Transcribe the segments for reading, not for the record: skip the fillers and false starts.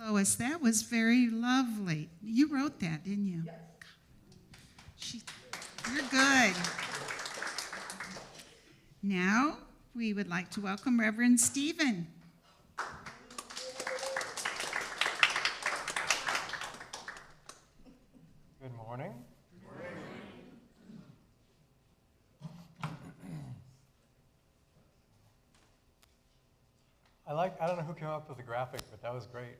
Lois, that was very lovely. You wrote that, didn't you? Yes. You're good. Now, we would like to welcome Reverend Stephen. Good morning. I don't know who came up with the graphic, but that was great.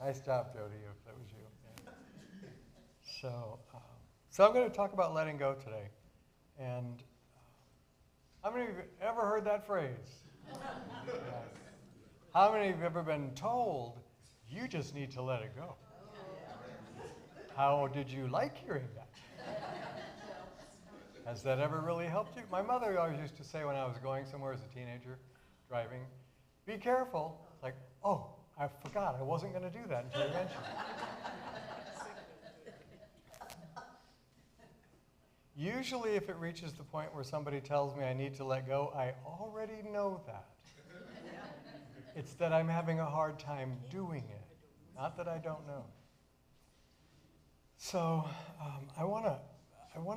Nice job, Jody, if that was you. Yeah. So I'm going to talk about letting go today. And how many of you have ever heard that phrase? Yeah. How many of you have ever been told, you just need to let it go? How did you like hearing that? Has that ever really helped you? My mother always used to say when I was going somewhere as a teenager, driving, be careful. Like, oh, I forgot. I wasn't going to do that until you mentioned it. Usually if it reaches the point where somebody tells me I need to let go, I already know that. It's that I'm having a hard time doing it, not that I don't know. So I want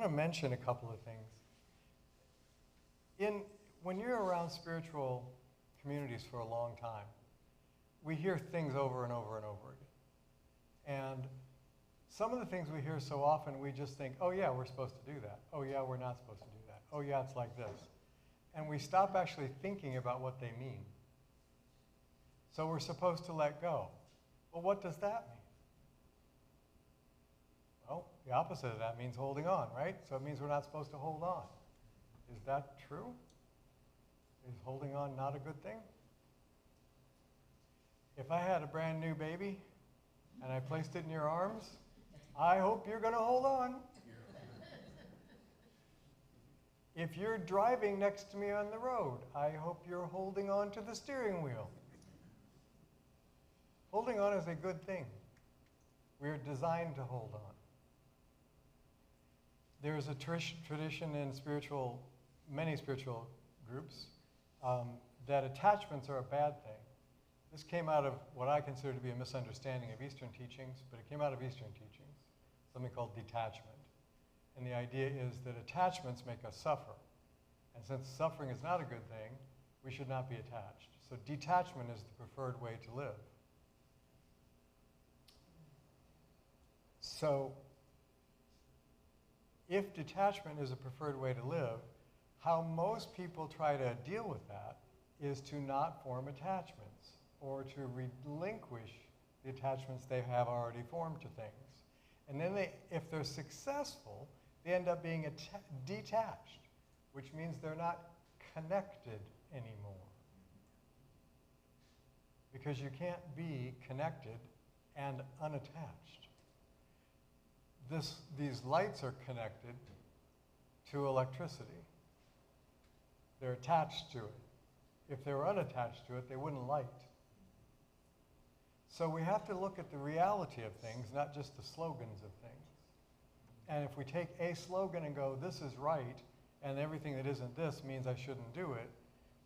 to mention a couple of things. When you're around spiritual communities for a long time, we hear things over and over and over again. And some of the things we hear so often, we just think, oh yeah, we're supposed to do that. Oh yeah, we're not supposed to do that. Oh yeah, it's like this. And we stop actually thinking about what they mean. So we're supposed to let go. Well, what does that mean? Well, the opposite of that means holding on, right? So it means we're not supposed to hold on. Is that true? Is holding on not a good thing? If I had a brand new baby and I placed it in your arms, I hope you're going to hold on. If you're driving next to me on the road, I hope you're holding on to the steering wheel. Holding on is a good thing. We're designed to hold on. There's a tradition in many spiritual groups, that attachments are a bad thing. This came out of what I consider to be a misunderstanding of Eastern teachings, but it came out of Eastern teachings, something called detachment. And the idea is that attachments make us suffer. And since suffering is not a good thing, we should not be attached. So detachment is the preferred way to live. So if detachment is a preferred way to live, how most people try to deal with that is to not form attachments or to relinquish the attachments they have already formed to things. And then if they're successful, they end up being detached, which means they're not connected anymore. Because you can't be connected and unattached. These lights are connected to electricity. They're attached to it. If they were unattached to it, they wouldn't light. So we have to look at the reality of things, not just the slogans of things. And if we take a slogan and go, this is right, and everything that isn't this means I shouldn't do it,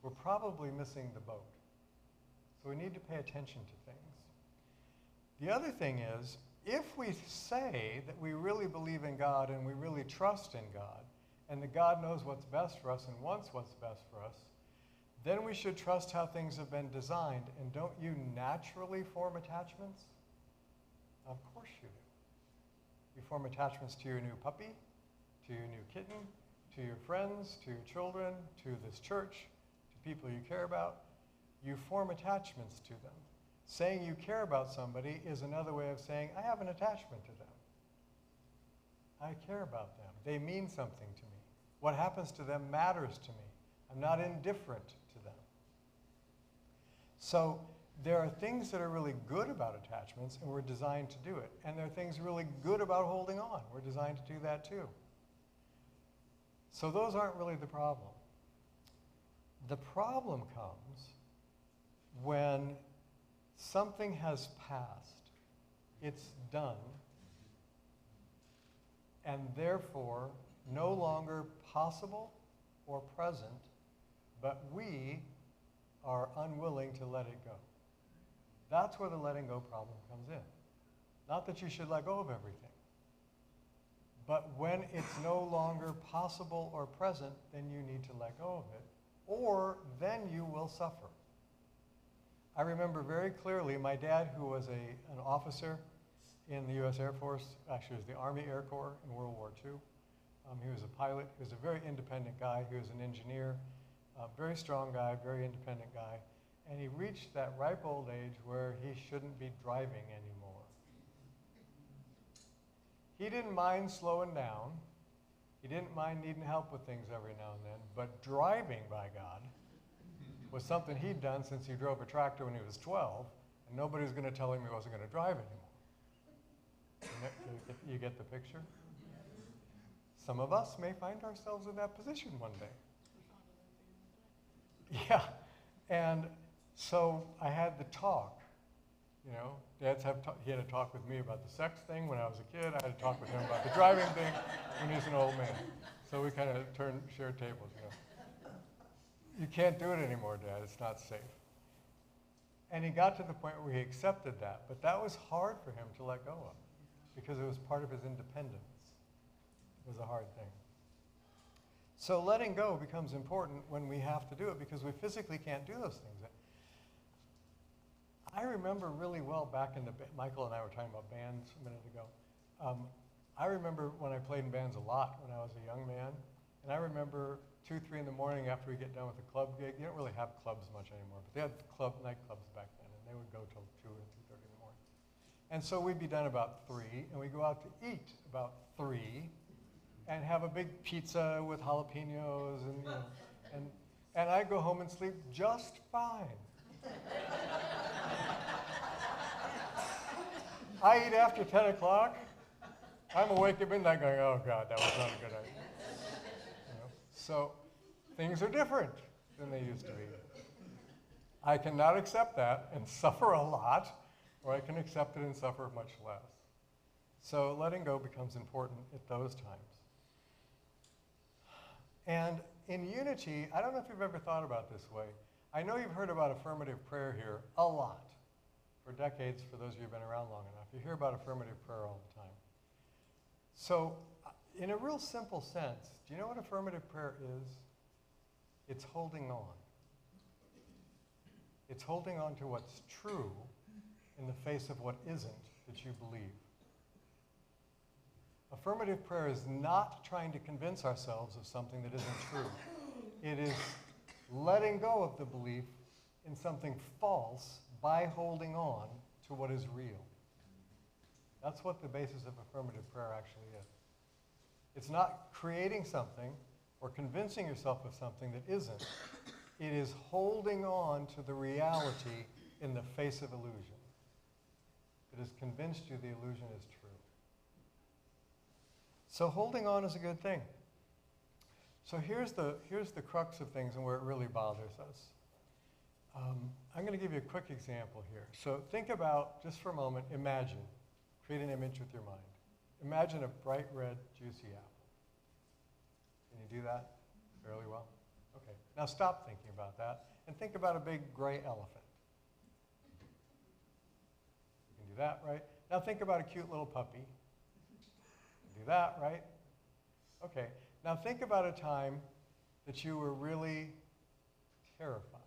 we're probably missing the boat. So we need to pay attention to things. The other thing is, if we say that we really believe in God and we really trust in God, and that God knows what's best for us and wants what's best for us, then we should trust how things have been designed. And don't you naturally form attachments? Of course you do. You form attachments to your new puppy, to your new kitten, to your friends, to your children, to this church, to people you care about. You form attachments to them. Saying you care about somebody is another way of saying, I have an attachment to them. I care about them. They mean something to me. What happens to them matters to me. I'm not indifferent to them. So there are things that are really good about attachments, and we're designed to do it. And there are things really good about holding on. We're designed to do that too. So those aren't really the problem. The problem comes when something has passed, it's done, and therefore no longer possible or present, but we are unwilling to let it go. That's where the letting go problem comes in. Not that you should let go of everything, but when it's no longer possible or present, then you need to let go of it, or then you will suffer. I remember very clearly my dad, who was an officer in the U.S. Air Force, actually it was the Army Air Corps in World War II. He was a pilot. He was a very independent guy. He was an engineer, a very strong guy, very independent guy. And he reached that ripe old age where he shouldn't be driving anymore. He didn't mind slowing down. He didn't mind needing help with things every now and then. But driving, by God, was something he'd done since he drove a tractor when he was 12, and nobody was going to tell him he wasn't going to drive anymore. You get the picture? Some of us may find ourselves in that position one day. Yeah, and so I had the talk, you know. He had a talk with me about the sex thing when I was a kid. I had a talk with him about the driving thing when he's an old man. So we kind of shared tables, you know. You can't do it anymore, Dad. It's not safe. And he got to the point where he accepted that, but that was hard for him to let go of because it was part of his independence. It was a hard thing. So letting go becomes important when we have to do it because we physically can't do those things. I remember really well back in Michael and I were talking about bands a minute ago. I remember when I played in bands a lot when I was a young man. And I remember 2, 3 in the morning after we get done with a club gig. You don't really have clubs much anymore, but they had nightclubs back then, and they would go till 2 or 2:30 in the morning. And so we'd be done about 3, and we'd go out to eat about 3, and have a big pizza with jalapenos, and you know, and I'd go home and sleep just fine. I eat after 10 o'clock. I'm awake at midnight going, oh God, that was not a good idea. You know? So things are different than they used to be. I cannot accept that and suffer a lot, or I can accept it and suffer much less. So letting go becomes important at those times. And in unity, I don't know if you've ever thought about this way. I know you've heard about affirmative prayer here a lot. For decades, for those of you who've been around long enough, you hear about affirmative prayer all the time. So, in a real simple sense, do you know what affirmative prayer is? It's holding on. It's holding on to what's true in the face of what isn't that you believe. Affirmative prayer is not trying to convince ourselves of something that isn't true. It is letting go of the belief in something false by holding on to what is real. That's what the basis of affirmative prayer actually is. It's not creating something or convincing yourself of something that isn't. It is holding on to the reality in the face of illusion. It has convinced you the illusion is true. So holding on is a good thing. So here's the crux of things and where it really bothers us. I'm going to give you a quick example here. So think about, just for a moment, imagine. Create an image with your mind. Imagine a bright red, juicy apple. Can you do that fairly well? Okay. Now stop thinking about that and think about a big gray elephant. You can do that, right? Now think about a cute little puppy. You can do that, right? Okay. Now think about a time that you were really terrified.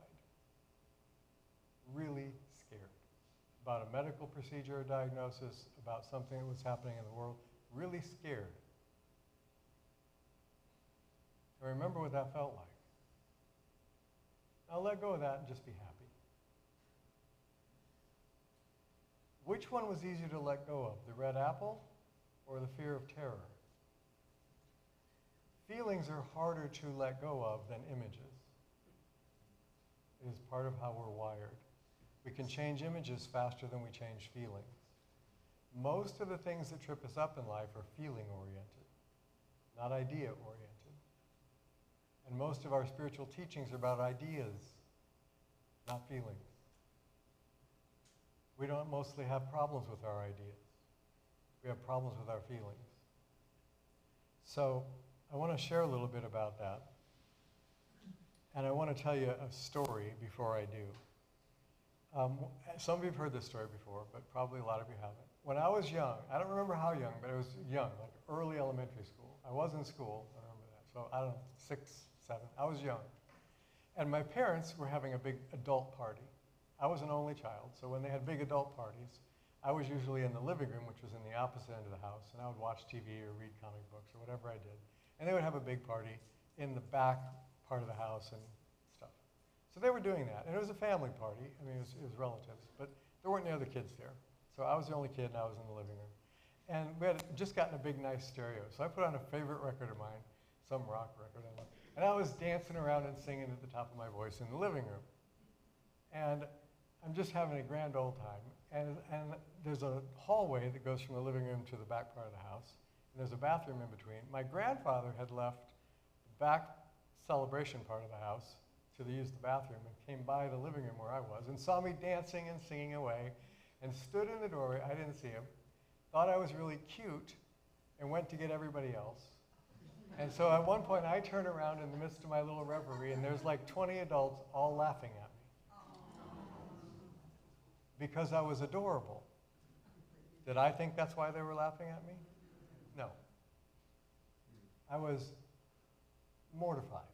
Really scared about a medical procedure or diagnosis, about something that was happening in the world, really scared. And remember what that felt like. Now let go of that and just be happy. Which one was easier to let go of, the red apple or the fear of terror? Feelings are harder to let go of than images. It is part of how we're wired. We can change images faster than we change feelings. Most of the things that trip us up in life are feeling-oriented, not idea-oriented. And most of our spiritual teachings are about ideas, not feelings. We don't mostly have problems with our ideas. We have problems with our feelings. So I want to share a little bit about that. And I want to tell you a story before I do. Some of you have heard this story before, but probably a lot of you haven't. When I was young, I don't remember how young, but I was young, like early elementary school. I was in school, I remember that. So I don't know, 6, 7, I was young. And my parents were having a big adult party. I was an only child, so when they had big adult parties, I was usually in the living room, which was in the opposite end of the house, and I would watch TV or read comic books or whatever I did. And they would have a big party in the back part of the house and stuff. So they were doing that, and it was a family party. I mean, it was relatives, but there weren't any other kids there. So I was the only kid, and I was in the living room. And we had just gotten a big, nice stereo. So I put on a favorite record of mine, some rock record, and I was dancing around and singing at the top of my voice in the living room. And I'm just having a grand old time. And there's a hallway that goes from the living room to the back part of the house. And there's a bathroom in between. My grandfather had left the back celebration part of the house to use the bathroom and came by the living room where I was and saw me dancing and singing away and stood in the doorway. I didn't see him. Thought I was really cute and went to get everybody else. And so at one point I turn around in the midst of my little reverie and there's like 20 adults all laughing at me because I was adorable. Did I think that's why they were laughing at me? No. I was mortified.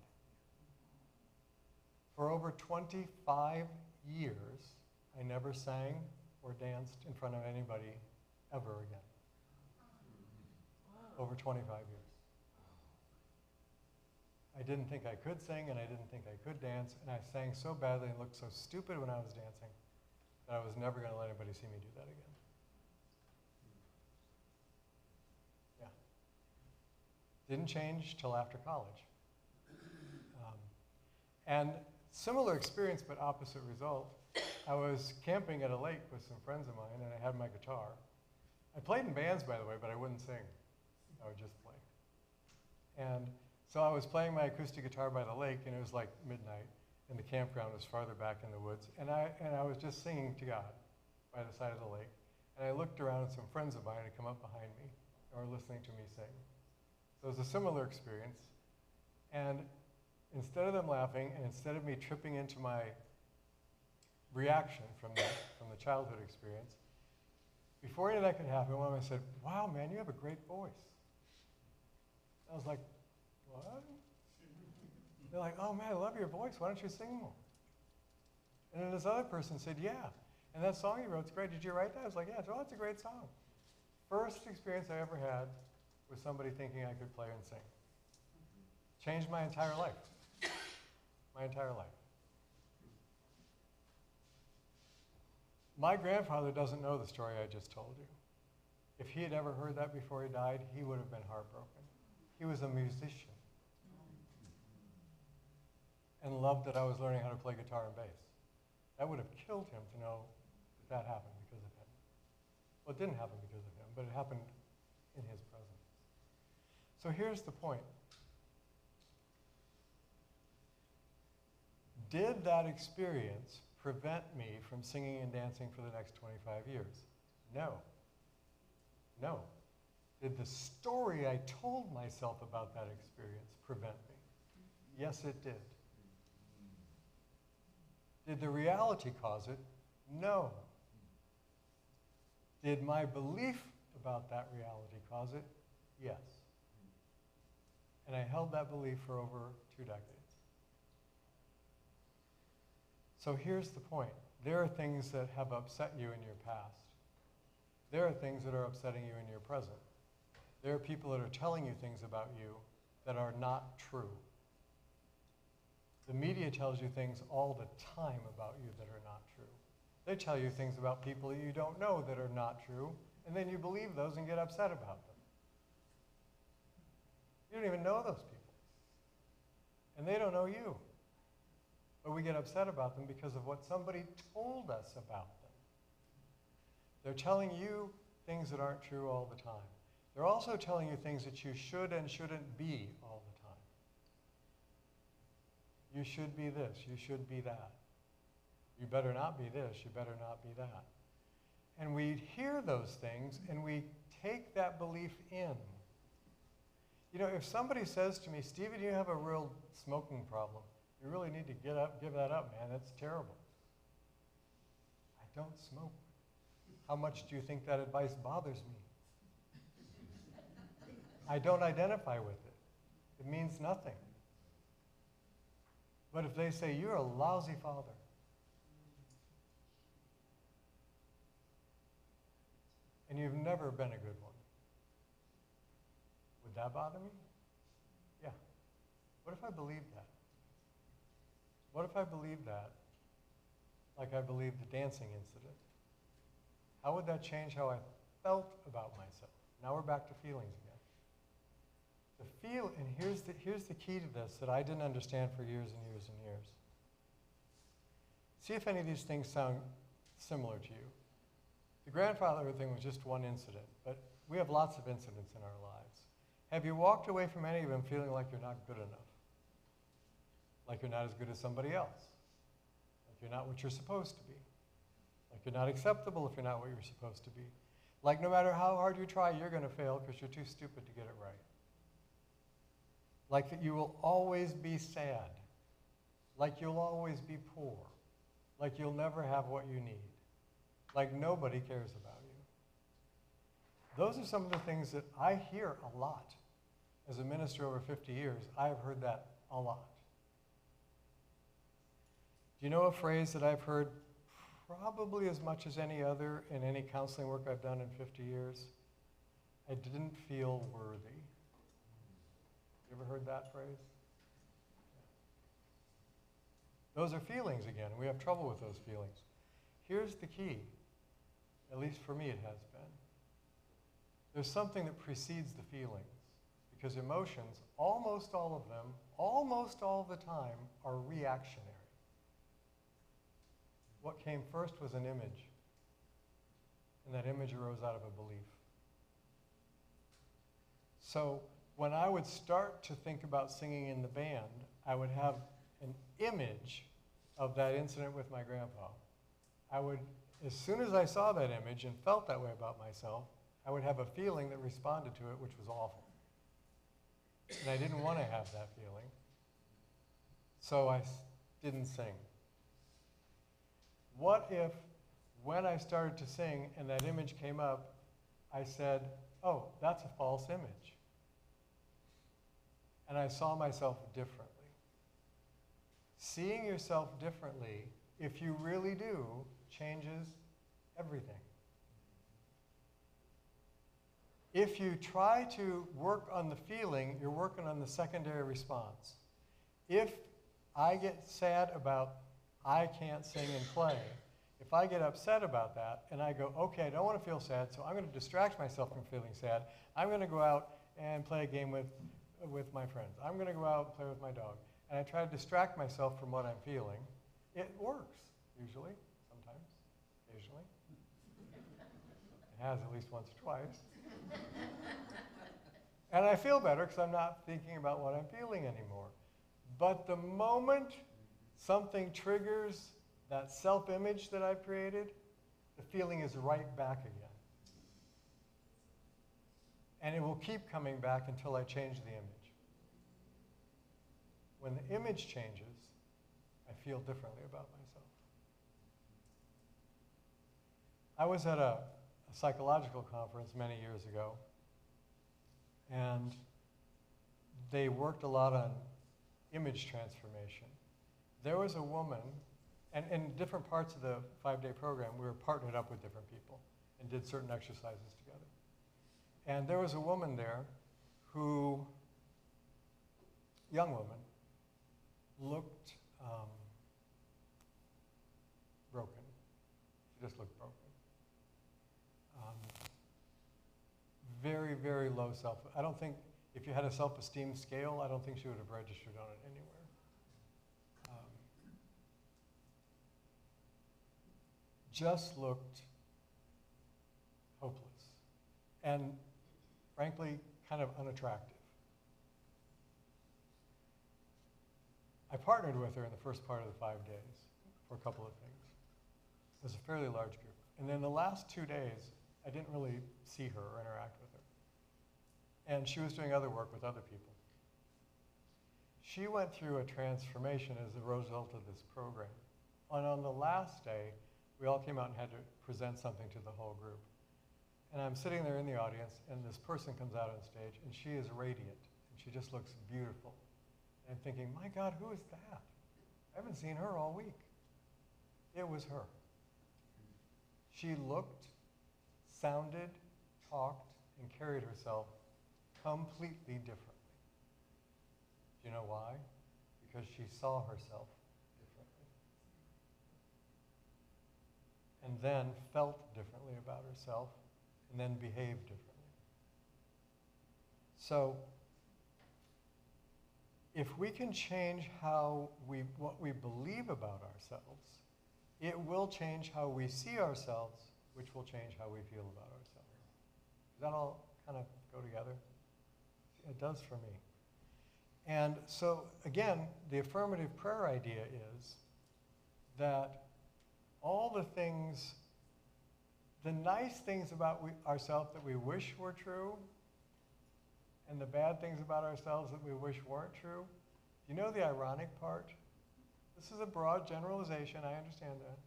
For over 25 years, I never sang or danced in front of anybody ever again. Over 25 years. I didn't think I could sing and I didn't think I could dance, and I sang so badly and looked so stupid when I was dancing that I was never going to let anybody see me do that again. Yeah. Didn't change till after college. And similar experience, but opposite result. I was camping at a lake with some friends of mine, and I had my guitar. I played in bands, by the way, but I wouldn't sing. I would just play. And so I was playing my acoustic guitar by the lake, and it was like midnight, and the campground was farther back in the woods. And I was just singing to God by the side of the lake. And I looked around, and some friends of mine had come up behind me and were listening to me sing. So it was a similar experience. And instead of them laughing, and instead of me tripping into my reaction from the childhood experience, before any of that could happen, one of them said, "Wow, man, you have a great voice." I was like, "What?" They're like, "Oh, man, I love your voice. Why don't you sing more?" And then this other person said, "Yeah, and that song you wrote's great. Did you write that?" I was like, "Yeah." "Oh, it's a great song." First experience I ever had was somebody thinking I could play and sing. Changed my entire life. My entire life. My grandfather doesn't know the story I just told you. If he had ever heard that before he died, he would have been heartbroken. He was a musician and loved that I was learning how to play guitar and bass. That would have killed him to know that happened because of him. Well, it didn't happen because of him, but it happened in his presence. So here's the point. Did that experience prevent me from singing and dancing for the next 25 years? No. No. Did the story I told myself about that experience prevent me? Yes, it did. Did the reality cause it? No. Did my belief about that reality cause it? Yes. And I held that belief for over 2 decades. So here's the point. There are things that have upset you in your past. There are things that are upsetting you in your present. There are people that are telling you things about you that are not true. The media tells you things all the time about you that are not true. They tell you things about people you don't know that are not true, and then you believe those and get upset about them. You don't even know those people. And they don't know you. But we get upset about them because of what somebody told us about them. They're telling you things that aren't true all the time. They're also telling you things that you should and shouldn't be all the time. You should be this, you should be that. You better not be this, you better not be that. And we hear those things and we take that belief in. You know, if somebody says to me, "Stephen, you have a real smoking problem," You really need to give that up, man. That's terrible. I don't smoke. How much do you think that advice bothers me? I don't identify with it. It means nothing. But if they say, you're a lousy father, and you've never been a good one, would that bother me? Yeah. What if I believed that? What if I believed that, like I believed the dancing incident? How would that change how I felt about myself? Now we're back to feelings again. And here's the key to this that I didn't understand for years and years and years. See if any of these things sound similar to you. The grandfather thing was just one incident, but we have lots of incidents in our lives. Have you walked away from any of them feeling like you're not good enough? Like you're not as good as somebody else? Like you're not what you're supposed to be? Like you're not acceptable if you're not what you're supposed to be? Like no matter how hard you try, you're going to fail because you're too stupid to get it right? Like that you will always be sad? Like you'll always be poor? Like you'll never have what you need? Like nobody cares about you? Those are some of the things that I hear a lot. As a minister over 50 years, I have heard that a lot. Do you know a phrase that I've heard probably as much as any other in any counseling work I've done in 50 years? I didn't feel worthy. You ever heard that phrase? Those are feelings again. We have trouble with those feelings. Here's the key, at least for me it has been. There's something that precedes the feelings, because emotions, almost all of them, almost all the time, are reactionary. What came first was an image, and that image arose out of a belief. So when I would start to think about singing in the band, I would have an image of that incident with my grandpa. As soon as I saw that image and felt that way about myself, I would have a feeling that responded to it, which was awful. And I didn't want to have that feeling, so I didn't sing. What if, when I started to sing and that image came up, I said, oh, that's a false image. And I saw myself differently. Seeing yourself differently, if you really do, changes everything. If you try to work on the feeling, you're working on the secondary response. If I get sad about I can't sing and play, if I get upset about that and I go, okay, I don't want to feel sad, so I'm going to distract myself from feeling sad. I'm going to go out and play a game with my friends. I'm going to go out and play with my dog. And I try to distract myself from what I'm feeling. It works, usually, sometimes, occasionally. It has at least once or twice. And I feel better because I'm not thinking about what I'm feeling anymore. But the moment something triggers that self-image that I've created, the feeling is right back again. And it will keep coming back until I change the image. When the image changes, I feel differently about myself. I was at a psychological conference many years ago, and they worked a lot on image transformation. There was a woman, and in different parts of the 5-day program, we were partnered up with different people and did certain exercises together. And there was a woman there who, young woman, looked broken. She just looked broken. Very, very low self. I don't think, if you had a self-esteem scale, I don't think she would have registered on it anywhere. Just looked hopeless and, frankly, kind of unattractive. I partnered with her in the first part of the 5 days for a couple of things. It was a fairly large group. And then the last 2 days, I didn't really see her or interact with her. And she was doing other work with other people. she went through a transformation as a result of this program. And on the last day, we all came out and had to present something to the whole group. And I'm sitting there in the audience, and this person comes out on stage, and she is radiant, and she just looks beautiful. And I'm thinking, my God, who is that? I haven't seen her all week. It was her. She looked, sounded, talked, and carried herself completely differently. Do you know why? Because she saw herself differently. And then felt differently about herself, and then behaved differently. So, if we can change what we believe about ourselves, it will change how we see ourselves, which will change how we feel about ourselves. Does that all kind of go together? It does for me. And so, again, the affirmative prayer idea is that all the things, the nice things about ourselves that we wish were true, and the bad things about ourselves that we wish weren't true, you know the ironic part? This is a broad generalization, I understand that.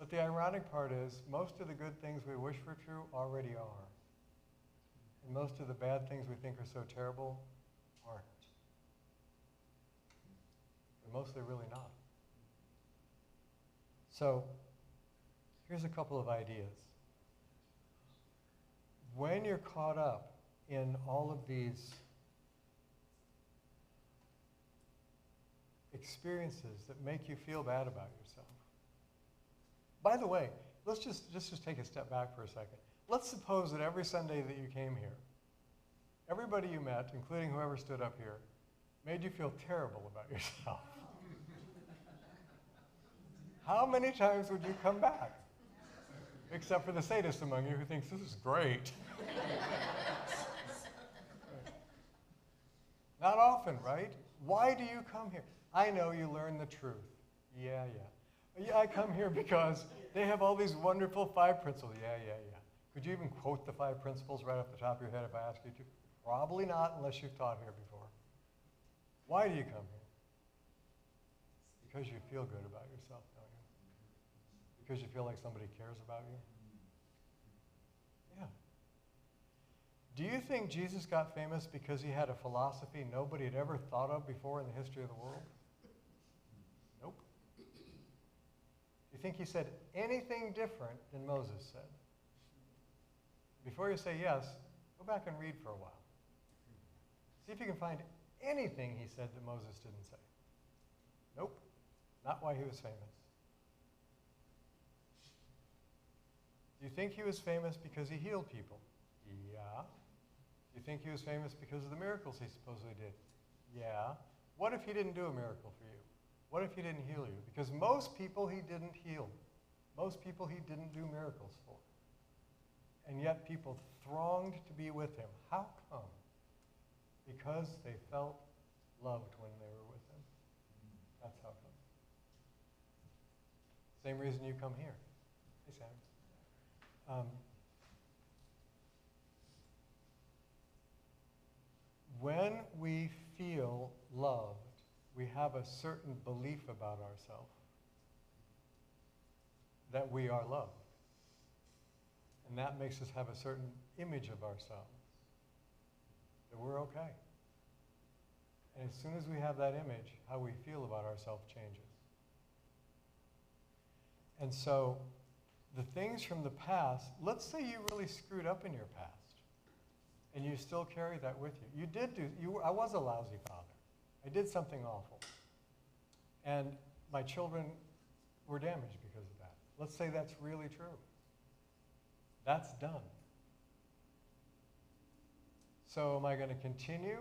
But the ironic part is, most of the good things we wish were true already are. And most of the bad things we think are so terrible aren't. They're mostly really not. So, here's a couple of ideas. When you're caught up in all of these experiences that make you feel bad about yourself. By the way, let's just take a step back for a second. Let's suppose that every Sunday that you came here, everybody you met, including whoever stood up here, made you feel terrible about yourself. How many times would you come back? Except for the sadist among you who thinks this is great. Not often, right? Why do you come here? I know you learn the truth. Yeah. Yeah, I come here because they have all these wonderful 5 principles. Yeah. Could you even quote the 5 principles right off the top of your head if I asked you to? Probably not unless you've taught here before. Why do you come here? Because you feel good about yourself, don't you? Because you feel like somebody cares about you? Yeah. Do you think Jesus got famous because he had a philosophy nobody had ever thought of before in the history of the world? Nope. You think he said anything different than Moses said? Before you say yes, go back and read for a while. See if you can find anything he said that Moses didn't say. Nope. Not why he was famous. Do you think he was famous because he healed people? Yeah. Do you think he was famous because of the miracles he supposedly did? Yeah. What if he didn't do a miracle for you? What if he didn't heal you? Because most people he didn't heal. Most people he didn't do miracles for. And yet people thronged to be with him. How come? Because they felt loved when they were with him. That's how come. Same reason you come here. Hey, Sam. When we feel loved, we have a certain belief about ourselves that we are loved. And that makes us have a certain image of ourselves, that we're okay. And as soon as we have that image, how we feel about ourselves changes. And so, the things from the past, let's say you really screwed up in your past, and you still carry that with you. I was a lousy father. I did something awful. And my children were damaged because of that. Let's say that's really true. That's done. So am I going to continue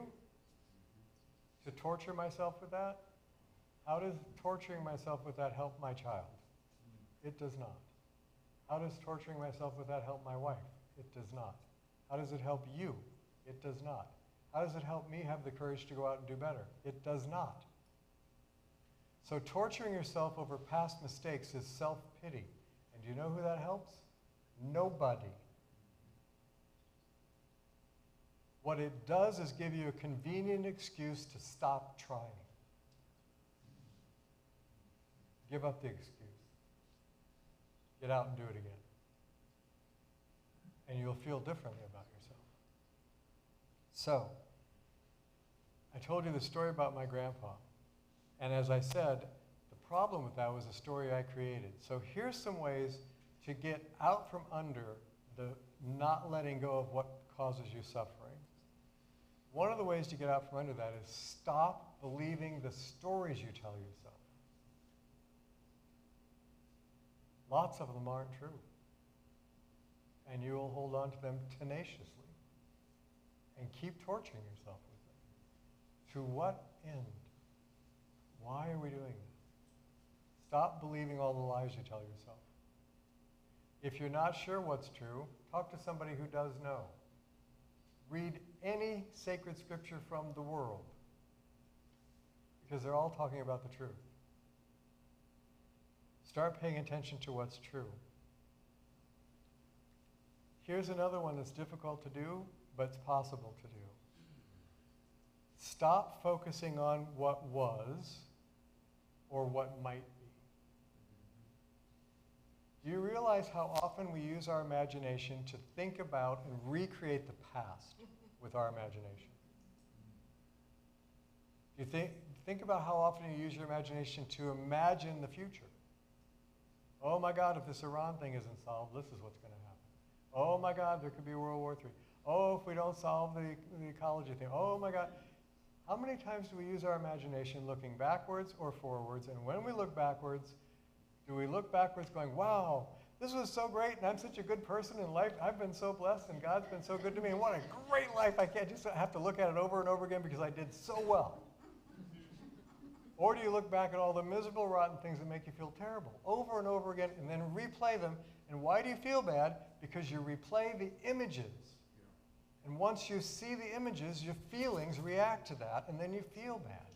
to torture myself with that? How does torturing myself with that help my child? It does not. How does torturing myself with that help my wife? It does not. How does it help you? It does not. How does it help me have the courage to go out and do better? It does not. So torturing yourself over past mistakes is self-pity. And do you know who that helps? Nobody. What it does is give you a convenient excuse to stop trying. Give up the excuse. Get out and do it again. And you'll feel differently about yourself. So, I told you the story about my grandpa. And as I said, the problem with that was a story I created. So here's some ways to get out from under the not letting go of what causes you suffering. One of the ways to get out from under that is stop believing the stories you tell yourself. Lots of them aren't true. And you will hold on to them tenaciously and keep torturing yourself with them. To what end? Why are we doing this? Stop believing all the lies you tell yourself. If you're not sure what's true, talk to somebody who does know. Read any sacred scripture from the world, because they're all talking about the truth. Start paying attention to what's true. Here's another one that's difficult to do, but it's possible to do. Stop focusing on what was or what might be. Do you realize how often we use our imagination to think about and recreate the past with our imagination? You think about how often you use your imagination to imagine the future. Oh my God, if this Iran thing isn't solved, this is what's going to happen. Oh my God, there could be World War III. Oh, if we don't solve the ecology thing. Oh my God. How many times do we use our imagination looking backwards or forwards? And when we look backwards, do we look backwards going, wow, this was so great, and I'm such a good person in life. I've been so blessed, and God's been so good to me, and what a great life. I can't just have to look at it over and over again because I did so well. Or do you look back at all the miserable, rotten things that make you feel terrible over and over again and then replay them? And why do you feel bad? Because you replay the images. And once you see the images, your feelings react to that, and then you feel bad.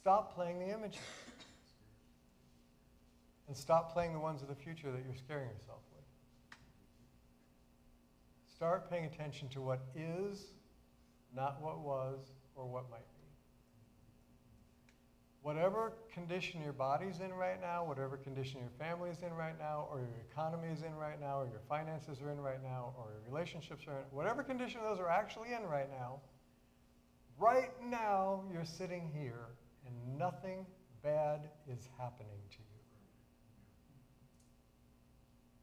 Stop playing the images. And stop playing the ones of the future that you're scaring yourself with. Start paying attention to what is, not what was or what might be. Whatever condition your body's in right now, whatever condition your family's in right now, or your economy is in right now, or your finances are in right now, or your relationships are in, whatever condition those are actually in right now you're sitting here and nothing bad is happening to you.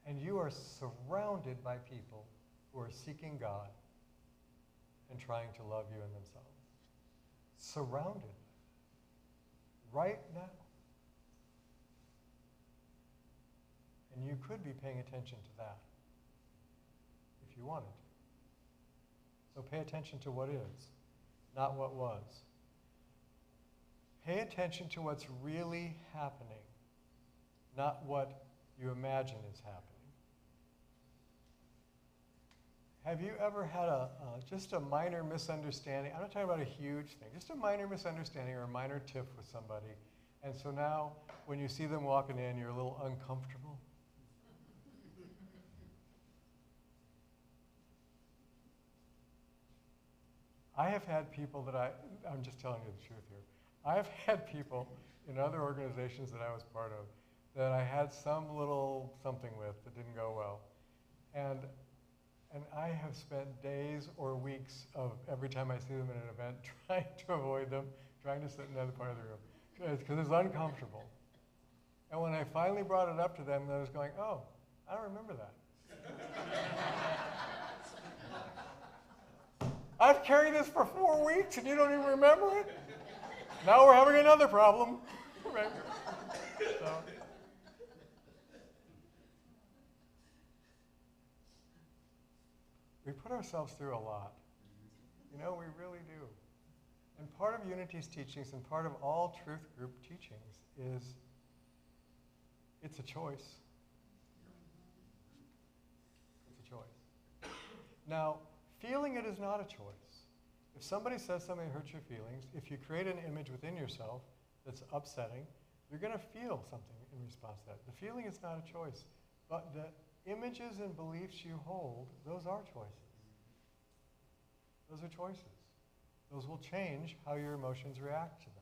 And you are surrounded by people who are seeking God and trying to love you and themselves. Surrounded. Right now. And you could be paying attention to that if you wanted to. So pay attention to what is, not what was. Pay attention to what's really happening, not what you imagine is happening. Have you ever had just a minor misunderstanding? I'm not talking about a huge thing, just a minor misunderstanding or a minor tiff with somebody. And so now when you see them walking in, you're a little uncomfortable. I have had people that I'm just telling you the truth here. I have had people in other organizations that I was part of that I had some little something with that didn't go well. And I have spent days or weeks of every time I see them in an event trying to avoid them, trying to sit in the other part of the room, because it's uncomfortable. And when I finally brought it up to them, I was going, oh, I don't remember that. I've carried this for 4 weeks and you don't even remember it? Now we're having another problem. Right? So. We put ourselves through a lot. You know, we really do. And part of Unity's teachings and part of all Truth Group teachings is it's a choice. It's a choice. Now, feeling it is not a choice. If somebody says something that hurts your feelings, if you create an image within yourself that's upsetting, you're going to feel something in response to that. The feeling is not a choice. But the images and beliefs you hold, those are choices. Those are choices. Those will change how your emotions react to them.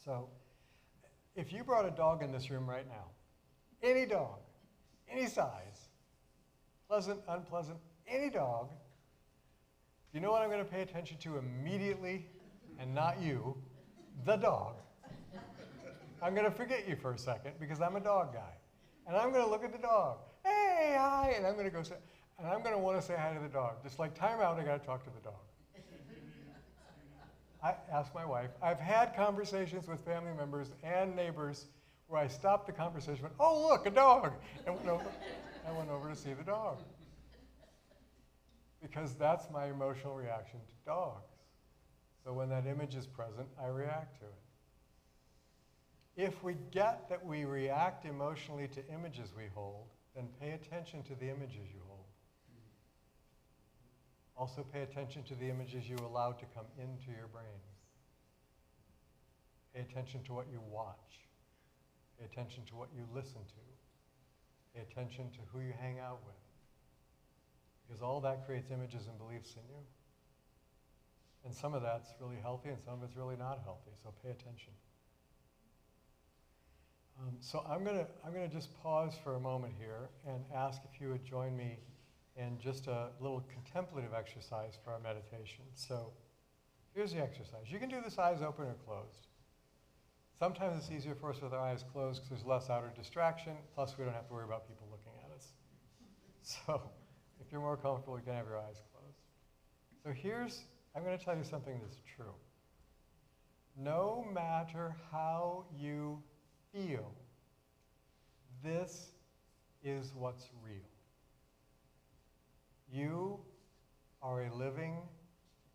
So, if you brought a dog in this room right now, any dog, any size, pleasant, unpleasant, any dog, you know what I'm going to pay attention to immediately, and not you, the dog. I'm going to forget you for a second because I'm a dog guy. And I'm going to look at the dog. Hey, hi, and I'm going to go say, and I'm going to want to say hi to the dog. Just like time out, I got to talk to the dog. I asked my wife. I've had conversations with family members and neighbors where I stopped the conversation, went, oh, look, a dog. And I went over to see the dog. Because that's my emotional reaction to dogs. So when that image is present, I react to it. If we get that we react emotionally to images we hold, then pay attention to the images you hold. Also pay attention to the images you allow to come into your brain. Pay attention to what you watch. Pay attention to what you listen to. Pay attention to who you hang out with. Because all that creates images and beliefs in you. And some of that's really healthy and some of it's really not healthy, so pay attention. So I'm gonna just pause for a moment here and ask if you would join me in just a little contemplative exercise for our meditation. So here's the exercise. You can do this eyes open or closed. Sometimes it's easier for us with our eyes closed because there's less outer distraction, plus we don't have to worry about people looking at us. So if you're more comfortable, you can have your eyes closed. So I'm going to tell you something that's true. No matter how you feel, this is what's real. You are a living,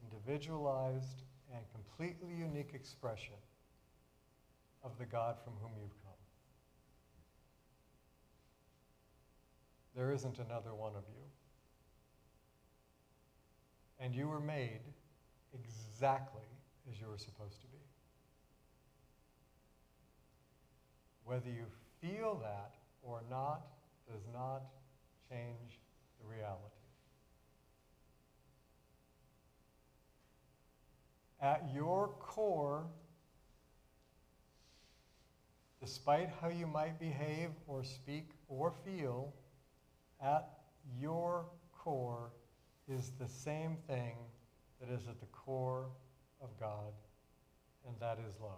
individualized, and completely unique expression of the God from whom you've come. There isn't another one of you. And you were made exactly as you were supposed to be. Whether you feel that or not does not change the reality. At your core, despite how you might behave or speak or feel, at your core is the same thing that is at the core of God, and that is love.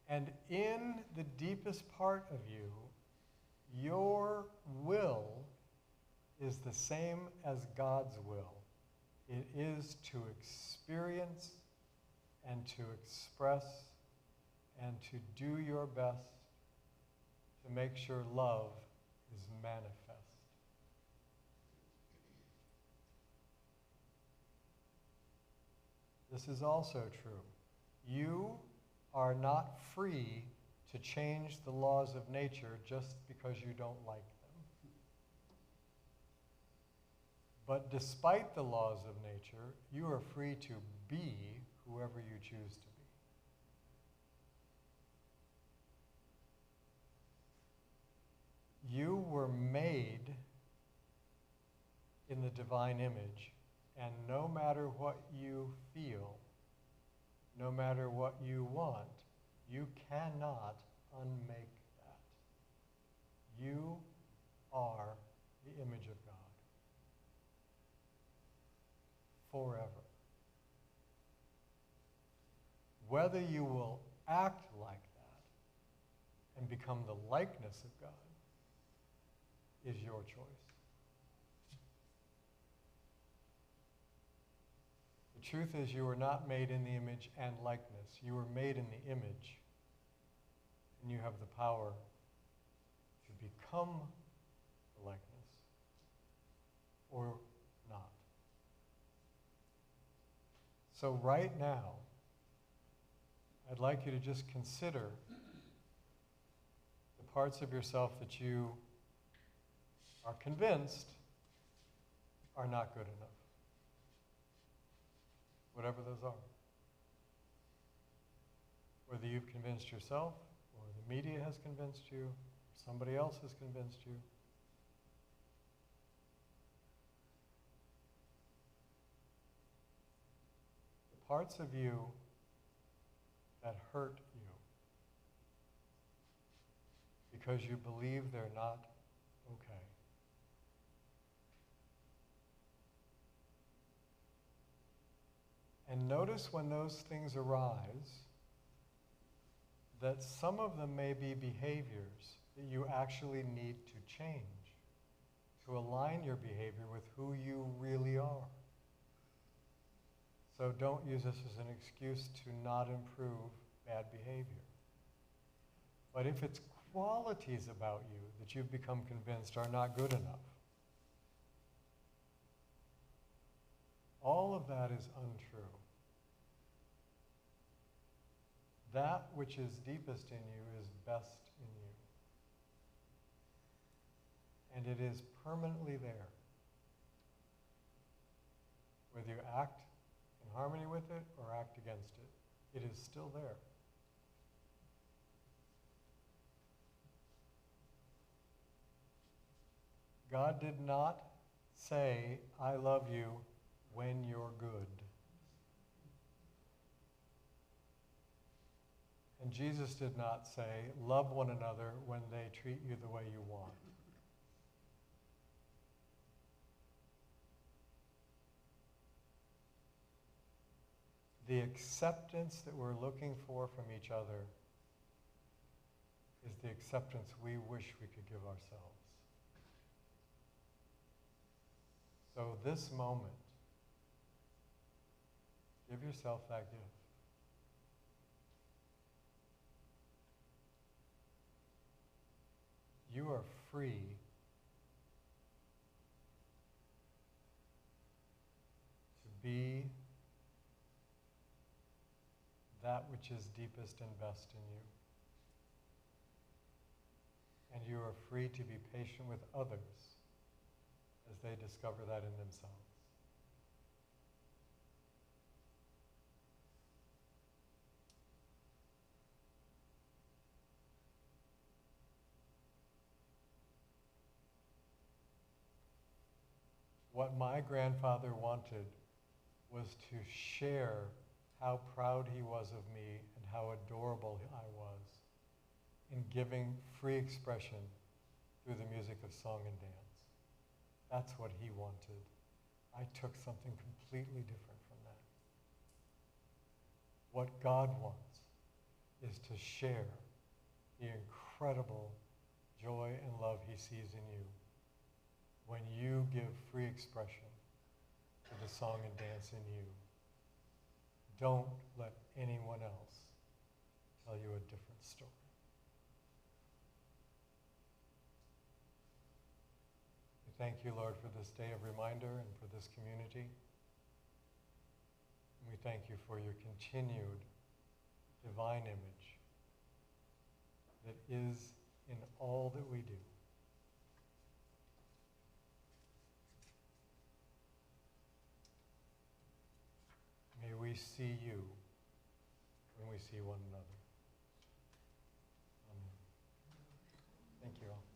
And in the deepest part of you, your will is the same as God's will. It is to experience and to express and to do your best to make sure love is manifest. This is also true. You are not free to change the laws of nature just because you don't like them. But despite the laws of nature, you are free to be whoever you choose to be. You were made in the divine image, and no matter what you feel, no matter what you want, you cannot unmake that. You are the image of God. Forever. Whether you will act like that and become the likeness of God is your choice. The truth is you were not made in the image and likeness. You were made in the image. And you have the power to become the likeness or not. So right now, I'd like you to just consider the parts of yourself that you are convinced are not good enough. Whatever those are. Whether you've convinced yourself, or the media has convinced you, or somebody else has convinced you. parts of you that hurt you because you believe they're not okay. And notice when those things arise that some of them may be behaviors that you actually need to change to align your behavior with who you really are. So don't use this as an excuse to not improve bad behavior. But if it's qualities about you that you've become convinced are not good enough, all of that is untrue. That which is deepest in you is best in you. And it is permanently there. Whether you act in harmony with it or act against it, it is still there. God did not say, I love you when you're good. And Jesus did not say, love one another when they treat you the way you want. The acceptance that we're looking for from each other is the acceptance we wish we could give ourselves. So this moment, give yourself that gift. You are free to be that which is deepest and best in you. And you are free to be patient with others as they discover that in themselves. What my grandfather wanted was to share how proud he was of me and how adorable I was in giving free expression through the music of song and dance. That's what he wanted. I took something completely different from that. What God wants is to share the incredible joy and love he sees in you when you give free expression to the song and dance in you. Don't let anyone else tell you a different story. We thank you, Lord, for this day of reminder and for this community. And we thank you for your continued divine image that is in all that we do. May we see you when we see one another. Amen. Thank you all.